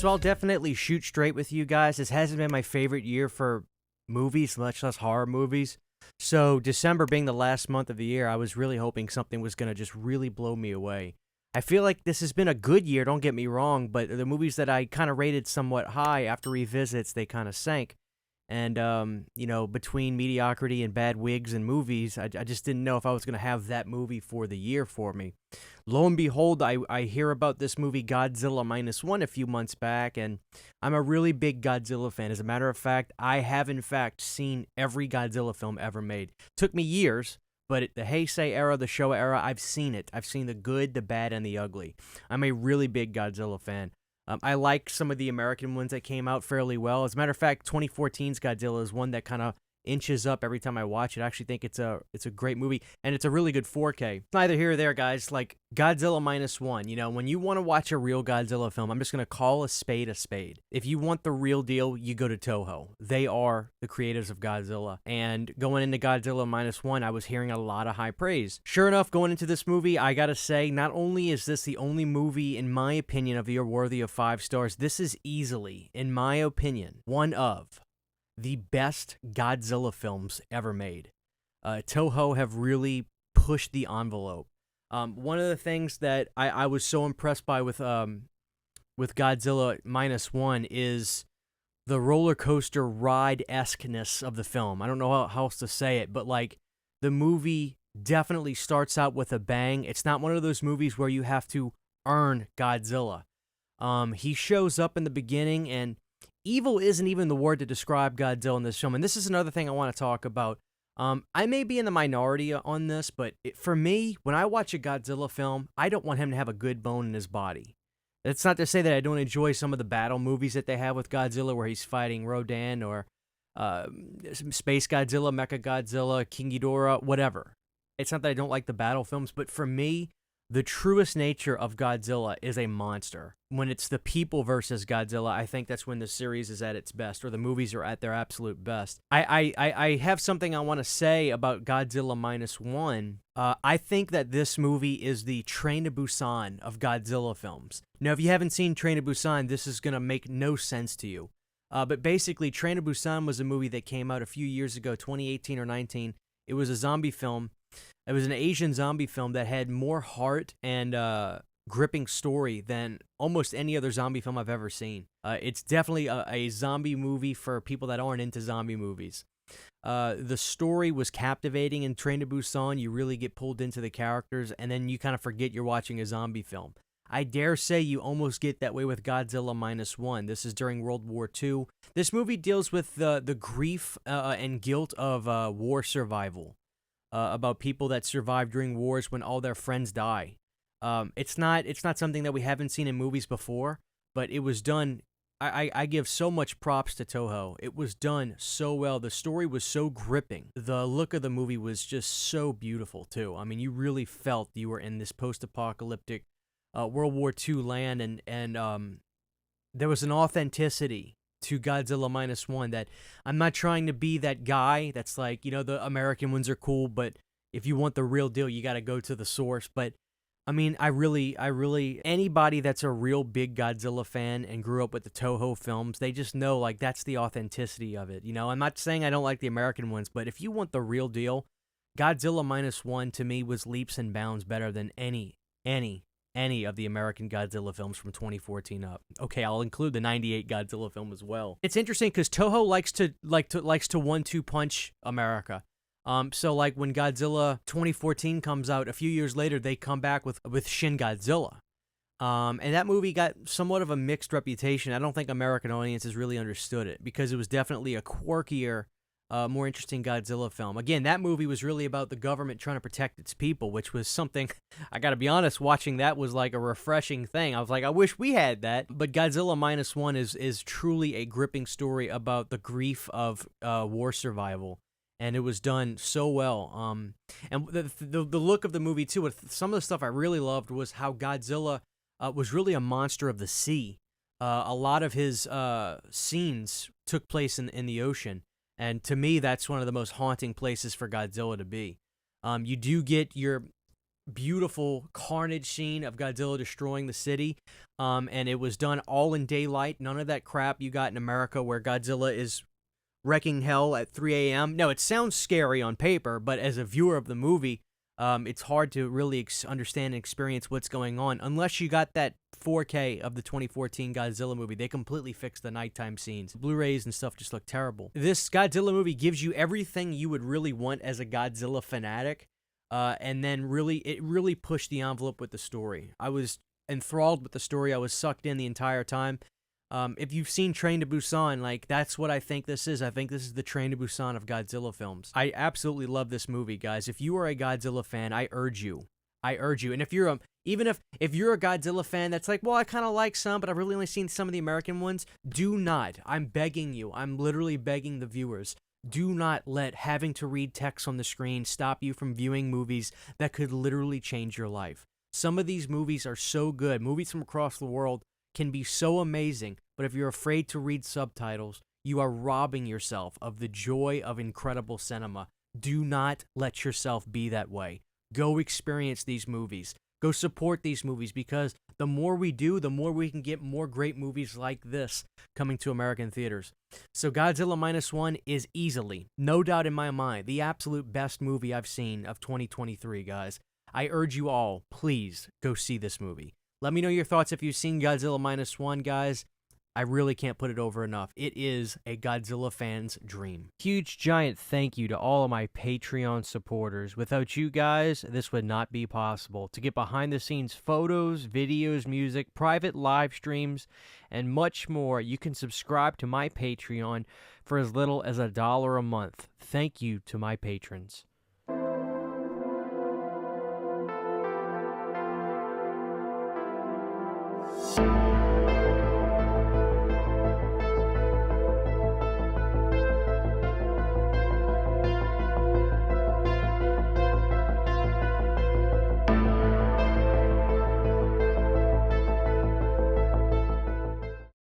So I'll definitely shoot straight with you guys. This hasn't been my favorite year for movies, much less horror movies. So December being the last month of the year, I was really hoping something was going to just really blow me away. I feel like this has been a good year, don't get me wrong, but the movies that I kind of rated somewhat high after revisits, they kind of sank. And, between mediocrity and bad wigs and movies, I just didn't know if I was going to have that movie for the year for me. Lo and behold, I hear about this movie Godzilla Minus One a few months back, and I'm a really big Godzilla fan. As a matter of fact, I have in fact seen every Godzilla film ever made. Took me years, but the Heisei era, the Showa era, I've seen it. I've seen the good, the bad, and the ugly. I'm a really big Godzilla fan. I like some of the American ones that came out fairly well. As a matter of fact, 2014's Godzilla is one that kind of inches up every time I watch it. I actually think it's a great movie, and it's a really good 4K. Neither here or there, guys. Like Godzilla Minus One, when you want to watch a real Godzilla film, I'm just going to call a spade a spade. If you want the real deal, you go to Toho. They are the creators of Godzilla. And going into Godzilla Minus One, I was hearing a lot of high praise. Sure enough, going into this movie, I gotta say, not only is this the only movie, in my opinion, of the year worthy of 5 stars, this is easily, in my opinion, one of the best Godzilla films ever made. Toho have really pushed the envelope. One of the things that I was so impressed by with Godzilla Minus One is the roller coaster ride-esque-ness of the film. I don't know how else to say it, but like the movie definitely starts out with a bang. It's not one of those movies where you have to earn Godzilla. He shows up in the beginning, and evil isn't even the word to describe Godzilla in this film. And this is another thing I want to talk about. I may be in the minority on this, but for me, when I watch a Godzilla film, I don't want him to have a good bone in his body. That's not to say that I don't enjoy some of the battle movies that they have with Godzilla where he's fighting Rodan or Space Godzilla, Mecha Godzilla, King Ghidorah, whatever. It's not that I don't like the battle films, but for me, the truest nature of Godzilla is a monster. When it's the people versus Godzilla, I think that's when the series is at its best, or the movies are at their absolute best. I have something I want to say about Godzilla Minus One. I think that this movie is the Train to Busan of Godzilla films. Now, if you haven't seen Train to Busan, this is going to make no sense to you. But basically, Train to Busan was a movie that came out a few years ago, 2018 or 19. It was a zombie film. It was an Asian zombie film that had more heart and gripping story than almost any other zombie film I've ever seen. It's definitely a zombie movie for people that aren't into zombie movies. The story was captivating in Train to Busan. You really get pulled into the characters, and then you kind of forget you're watching a zombie film. I dare say you almost get that way with Godzilla Minus One. This is during World War II. This movie deals with the grief and guilt of war survival. About people that survive during wars when all their friends die. It's not something that we haven't seen in movies before, but it was done. I give so much props to Toho. It was done so well. The story was so gripping. The look of the movie was just so beautiful too. I mean, you really felt you were in this post-apocalyptic World War II land, and there was an authenticity to Godzilla Minus One that I'm not trying to be that guy that's like, the American ones are cool, but if you want the real deal, you got to go to the source. But I mean, I really, anybody that's a real big Godzilla fan and grew up with the Toho films, they just know like that's the authenticity of it. I'm not saying I don't like the American ones, but if you want the real deal, Godzilla Minus One to me was leaps and bounds better than any of the American Godzilla films from 2014 up. Okay, I'll include the 98 Godzilla film as well. It's interesting because Toho likes to 1-2 punch America. So like when Godzilla 2014 comes out, a few years later they come back with Shin Godzilla. And that movie got somewhat of a mixed reputation. I don't think American audiences really understood it because it was definitely a quirkier, more interesting Godzilla film. Again, that movie was really about the government trying to protect its people, which was something, I gotta be honest, watching that was like a refreshing thing. I was like, I wish we had that. But Godzilla Minus One is truly a gripping story about the grief of war survival. And it was done so well. And the look of the movie, too, some of the stuff I really loved was how Godzilla was really a monster of the sea. A lot of his scenes took place in the ocean. And to me, that's one of the most haunting places for Godzilla to be. You do get your beautiful carnage scene of Godzilla destroying the city. And it was done all in daylight. None of that crap you got in America where Godzilla is wrecking hell at 3 a.m. No, it sounds scary on paper, but as a viewer of the movie, it's hard to really understand and experience what's going on unless you got that 4K of the 2014 Godzilla movie. They completely fixed the nighttime scenes. Blu-rays and stuff just look terrible. This Godzilla movie gives you everything you would really want as a Godzilla fanatic, and then it really pushed the envelope with the story. I was enthralled with the story. I was sucked in the entire time. If you've seen Train to Busan, like, that's what I think this is. I think this is the Train to Busan of Godzilla films. I absolutely love this movie, guys. If you are a Godzilla fan, I urge you. And if you're if you're a Godzilla fan that's like, well, I kind of like some, but I've really only seen some of the American ones, do not. I'm begging you. I'm literally begging the viewers. Do not let having to read text on the screen stop you from viewing movies that could literally change your life. Some of these movies are so good. Movies from across the world can be so amazing, but if you're afraid to read subtitles, you are robbing yourself of the joy of incredible cinema. Do not let yourself be that way. Go experience these movies. Go support these movies, because the more we do, the more we can get more great movies like this coming to American theaters. So Godzilla Minus One is easily, no doubt in my mind, the absolute best movie I've seen of 2023, guys. I urge you all, please go see this movie. Let me know your thoughts if you've seen Godzilla Minus One, guys. I really can't put it over enough. It is a Godzilla fan's dream. Huge giant thank you to all of my Patreon supporters. Without you guys, this would not be possible. To get behind the scenes photos, videos, music, private live streams, and much more, you can subscribe to my Patreon for as little as $1 a month. Thank you to my patrons.